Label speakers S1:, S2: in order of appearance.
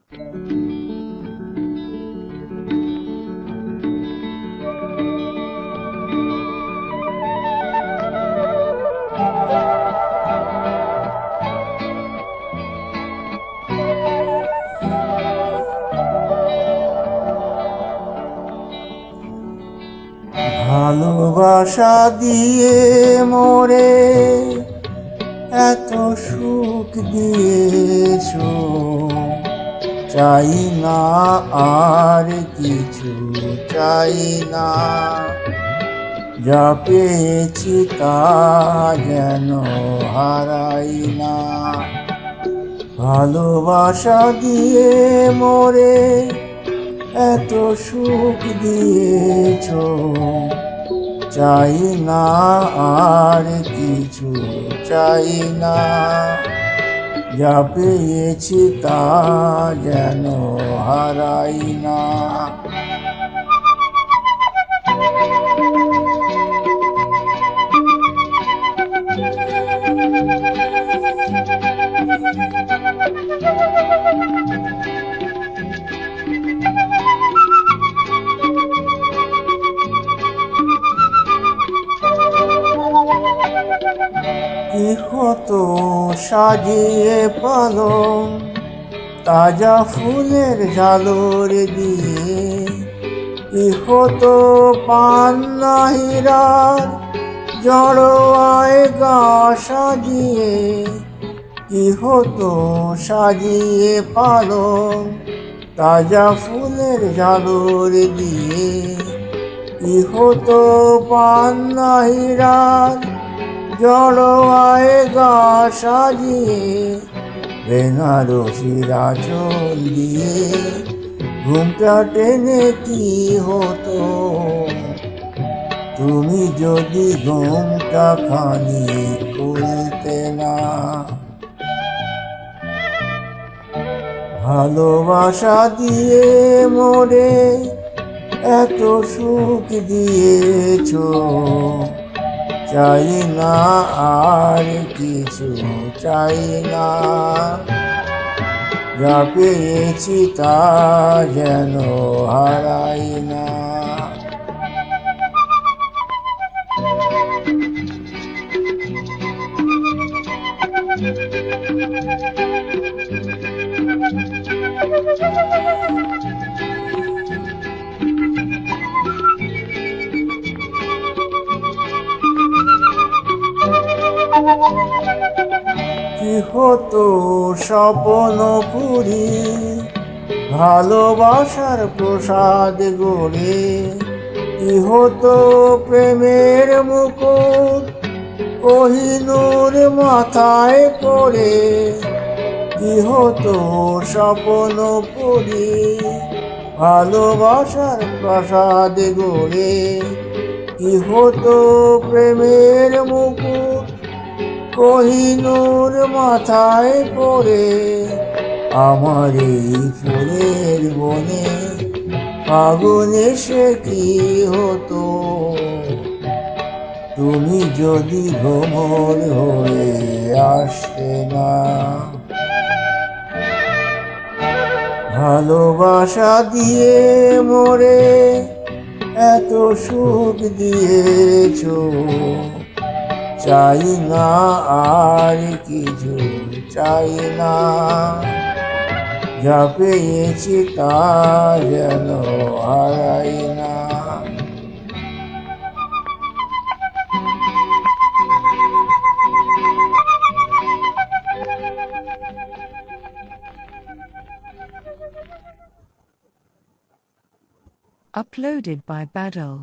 S1: ভালোবাসা দিয়ে মোরে এত সুখ দিয়েছো, চাই না আর কিছু, চাই না। যা পেয়েছি তা যেন হারাই না। ভালোবাসা দিয়ে মোরে এত সুখ দিয়েছো, চাই না আর কিছু, চাই না। যা পেয়েছি তা যেন হারাই না। কি হতো সাজিয়ে পালং তাজা ফুলের ঝালর দিয়ে, কি হতো পান্না হীরার জড়োয়ায় গা সাজিয়ে, কি হতো সাজিয়ে পালং তাজা ফুলের ঝালর দিয়ে, কি হতো পান্না হীরার জড়োয়ায় গা সাজিয়ে। বেনারসির আঁচল দিয়ে ঘুমটা টেনে কি হতো, তুমি যদি ঘুমটা খানি খুলতে না। ভালোবাসা দিয়ে মোরে এত সুখ দিয়েছো, চাই না আর কিছু, চাই না। যা পেয়েছি তা যেন হারাই না। কি হতো স্বপ্ন পুরি ভালোবাসার প্রসাদ গড়ে, কি হতো প্রেমের মুকুট কোহিনূর মাথায় পড়ে, কি হতো স্বপ্ন পুরি ভালোবাসার প্রসাদ গড়ে, কি হতো প্রেমের মুকুট কোহিনূর মাথায় পড়ে। আমার এই ফুলের বনে ফাগুন এসে কি হতো, তুমি যদি ভ্রমর হয়ে আসতে না। ভালোবাসা দিয়ে মোরে এত সুখ দিয়েছো, চাই না আর কিছু, চাই না। যা পেয়েছি তা যেন হারাই না।
S2: Uploaded by Badal.